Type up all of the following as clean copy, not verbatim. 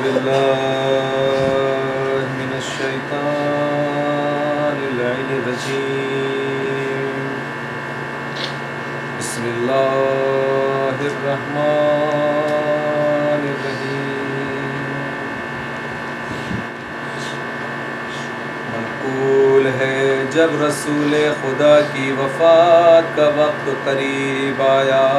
بالله من الشيطان اللعين الرجيم. بسم الله الرحمن الرحيم. منقول ہے جب رسول خدا کی وفات کا وقت قریب آیا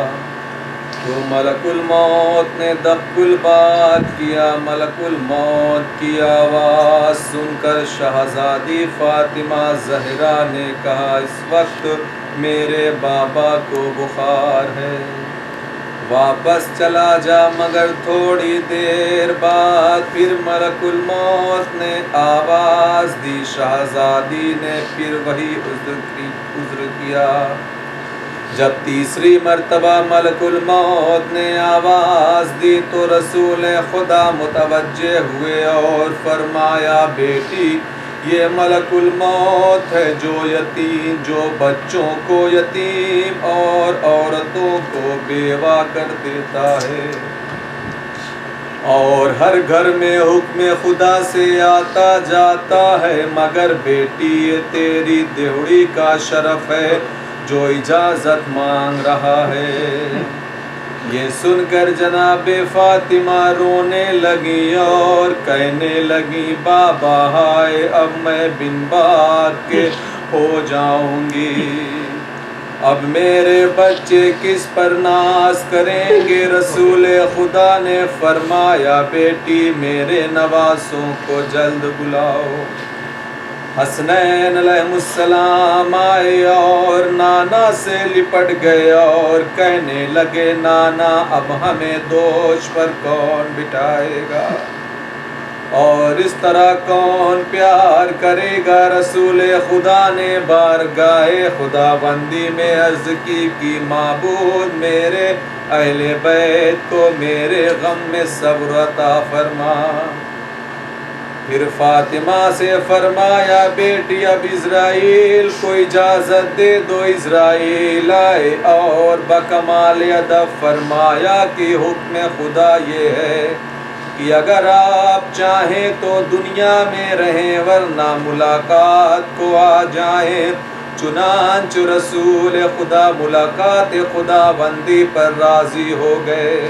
تو ملک الموت نے دق البات کیا. ملک الموت کی آواز سن کر شہزادی فاطمہ زہرا نے کہا اس وقت میرے بابا کو بخار ہے، واپس چلا جا. مگر تھوڑی دیر بعد پھر ملک الموت نے آواز دی. شہزادی نے پھر وہی عذر کیا. جب تیسری مرتبہ ملک الموت نے آواز دی تو رسول خدا متوجہ ہوئے اور فرمایا بیٹی یہ ملک الموت ہے جو بچوں کو یتیم اور عورتوں کو بیوہ کر دیتا ہے اور ہر گھر میں حکم خدا سے آتا جاتا ہے. مگر بیٹی یہ تیری دیوڑی کا شرف ہے جو اجازت مانگ رہا ہے. یہ سن کر جناب فاطمہ رونے لگی اور کہنے لگی بابا ہائے اب میں بن باک کے ہو جاؤں گی، اب میرے بچے کس پر ناز کریں گے. رسول خدا نے فرمایا بیٹی میرے نواسوں کو جلد بلاؤ. حسنین علیہ السلام آئے اور نانا سے لپٹ گئے اور کہنے لگے نانا اب ہمیں دوش پر کون بٹھائے گا اور اس طرح کون پیار کرے گا. رسول خدا نے بارگاہ خداوندی میں عرض کی معبود میرے اہل بیت کو میرے غم میں صبر عطا فرما. پھر فاطمہ سے فرمایا بیٹی اب اسرائیل کو اجازت دے دو. اسرائیل آئے اور بکمال ادب فرمایا کہ حکم خدا یہ ہے کہ اگر آپ چاہیں تو دنیا میں رہیں ورنہ ملاقات کو آ جائیں. چنانچہ رسول خدا ملاقات خداوندی پر راضی ہو گئے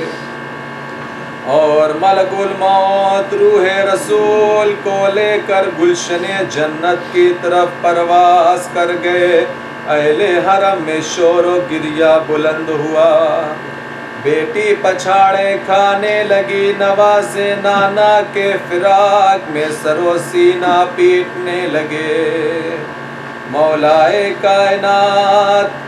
اور ملک الموت روح رسول کو لے کر گلشن جنت کی طرف پرواز کر گئے. اہل حرم میں شور و گریہ بلند ہوا. بیٹی پچھاڑے کھانے لگی. نواسے نانا کے فراق میں سر و سینہ پیٹنے لگے. مولائے کائنات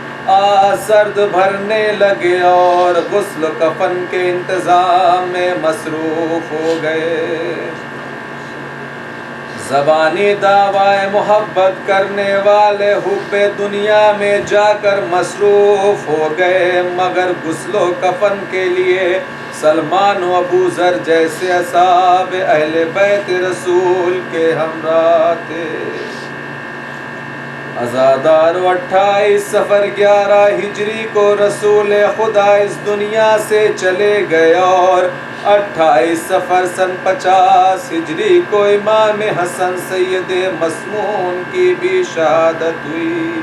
سرد بھرنے لگے اور غسل کفن کے انتظام میں مصروف ہو گئے. زبانی دعوی محبت کرنے والے حب دنیا میں جا کر مصروف ہو گئے مگر غسل و کفن کے لیے سلمان و ابو ذر جیسے اصحاب اہل بیت رسول کے ہمراہ تھے. ازادار 28 صفر 11 ہجری کو رسول خدا اس دنیا سے چلے گئے اور 28 صفر سن 50 ہجری کو امام حسن سید مسمون کی بھی شہادت ہوئی،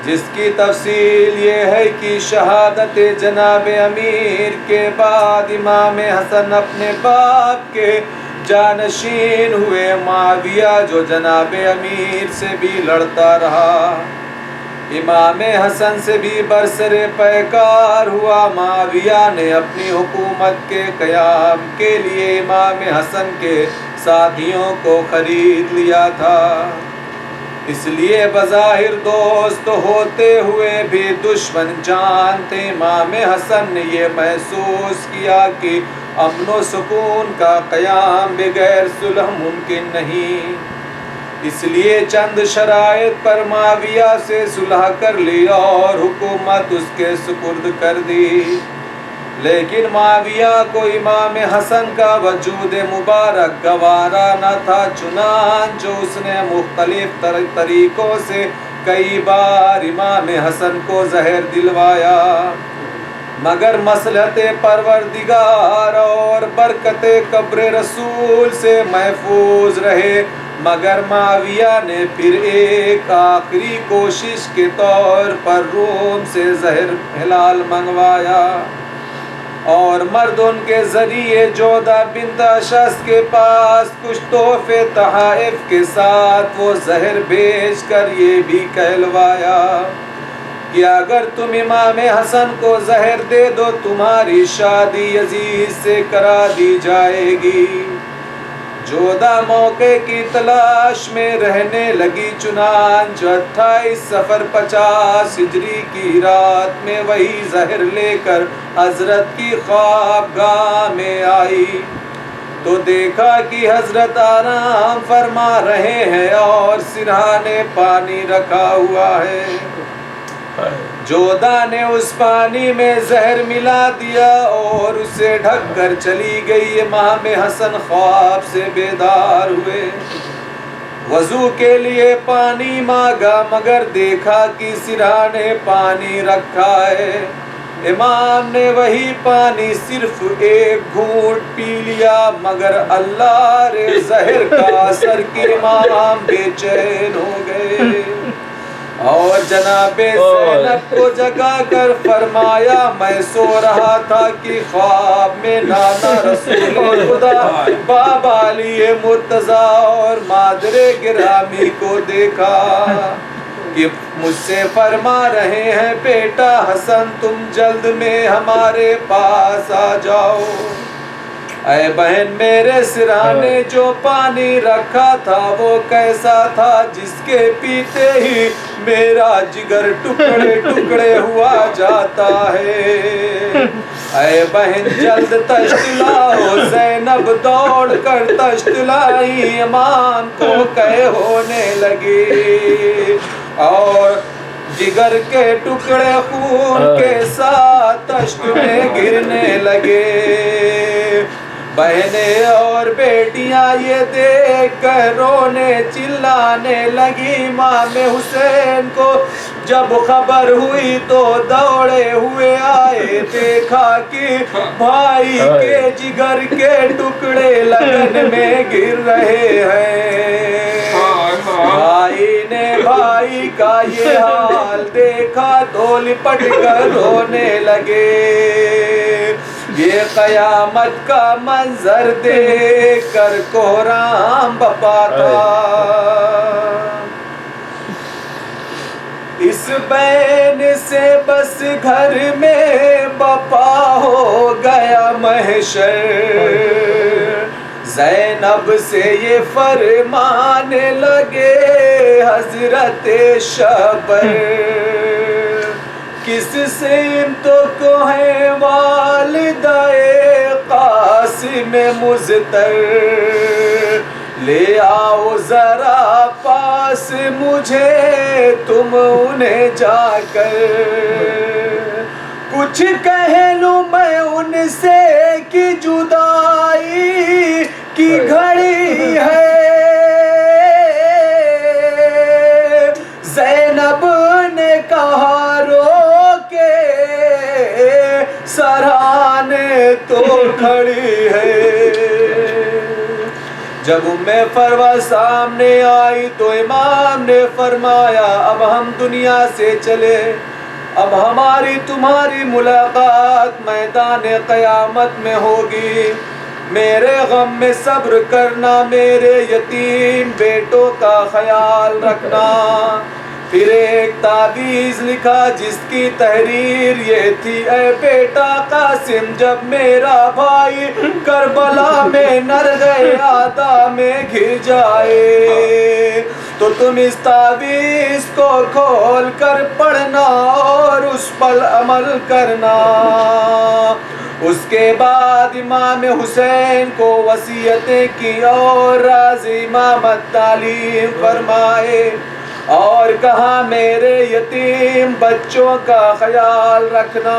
جس کی تفصیل یہ ہے کہ شہادت جناب امیر کے بعد امام حسن اپنے باپ کے جانشین ہوئے. معاویہ جو جناب امیر سے بھی لڑتا رہا امام حسن سے بھی برسر پیکار ہوا. معاویہ نے اپنی حکومت کے قیام کے لیے امام حسن کے ساتھیوں کو خرید لیا تھا، اس لیے بظاہر دوست ہوتے ہوئے بھی دشمن جان تھے. امام حسن نے یہ محسوس کیا کہ امن و سکون کا قیام بغیر صلح ممکن نہیں، اس لیے چند شرائط پر معاویہ سے صلح کر لی اور حکومت اس کے سپرد کر دی. لیکن معاویہ کو امام حسن کا وجود مبارک گوارا نہ تھا، چنانچہ اس نے مختلف طریقوں سے کئی بار امام حسن کو زہر دلوایا مگر مصلحت پروردگار اور برکت قبر رسول سے محفوظ رہے۔ مگر معاویہ نے پھر ایک آخری کوشش کے طور پر روم سے زہر ہلال منگوایا اور مرد ان کے ذریعے جودہ بنت اشعث کے پاس کچھ تحفے تحائف کے ساتھ وہ زہر بھیج کر یہ بھی کہلوایا کہ اگر تم امام حسن کو زہر دے دو تمہاری شادی یزید سے کرا دی جائے گی۔ جودہ موقع کی تلاش میں رہنے لگی، چنانچہ 28 صفر 50 ہجری کی رات میں وہی زہر لے کر حضرت کی خوابگاہ میں آئی تو دیکھا کہ حضرت آرام فرما رہے ہیں اور سرہانے پانی رکھا ہوا ہے۔ جودہ نے اس پانی میں زہر ملا دیا اور اسے ڈھک کر چلی گئی۔ امام حسن خواب سے بیدار ہوئے، وضو کے لیے پانی مانگا مگر دیکھا کہ سرہانے پانی رکھا ہے۔ امام نے وہی پانی صرف ایک گھونٹ پی لیا مگر اللہ رے زہر کا اثر کے امام بے چین ہو گئے اور جناب زینب کو جگا کر فرمایا میں سو رہا تھا کہ خواب میں نانا رسول خدا بابا علی مرتضیٰ اور مادر گرامی کو دیکھا کہ مجھ سے فرما رہے ہیں بیٹا حسن تم جلد میں ہمارے پاس آ جاؤ۔ اے بہن میرے سرہانے جو پانی رکھا تھا وہ کیسا تھا جس کے پیتے ہی میرا جگر ٹکڑے ٹکڑے ہوا جاتا ہے۔ اے بہن جلد تشت لاؤ۔ زینب دوڑ کر تشت لائی، امام کو قے ہونے لگی اور جگر کے ٹکڑے خون کے ساتھ تشت میں گرنے لگے۔ بہنیں اور بیٹیاں یہ دیکھ کر رونے چلانے لگی۔ امام حسین کو جب خبر ہوئی تو دوڑے ہوئے آئے، دیکھا کہ بھائی کے جگر کے ٹکڑے لگن میں گر رہے ہیں۔ بھائی نے بھائی کا یہ حال دیکھا تو لپٹ کر رونے لگے۔ یہ قیامت کا منظر دیکھ کر کوہرام بپا تھا۔ اس بین سے بس گھر میں بپا ہو گیا محشر۔ زینب سے یہ فرمانے لگے حضرت شبر، کس سمت کو ہے والدہ قاسم مزتر، لے آؤ ذرا پاس مجھے تم انہیں جا کر، کچھ کہہ لوں میں ان سے کہ جدائی کی گھڑی ہے۔ زینب نے کہا رو کے سرہانے تو کھڑی ہے۔ جب فروا سامنے آئی تو امام نے فرمایا اب ہم دنیا سے چلے، اب ہماری تمہاری ملاقات میدان قیامت میں ہوگی۔ میرے غم میں صبر کرنا، میرے یتیم بیٹوں کا خیال رکھنا۔ پھر ایک تعویذ لکھا جس کی تحریر یہ تھی، اے بیٹا قاسم جب میرا بھائی کربلا میں نرغے آدھا میں گر جائے تو تم اس تعویذ کو کھول کر پڑھنا اور اس پر عمل کرنا۔ اس کے بعد امام حسین کو وصیتیں کی اور راز امامت تعلیم فرمائے اور کہا میرے یتیم بچوں کا خیال رکھنا۔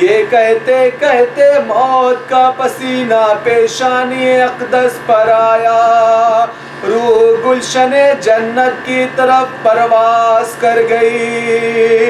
یہ کہتے کہتے موت کا پسینہ پیشانی اقدس پر آیا، روح گلشن جنت کی طرف پرواز کر گئی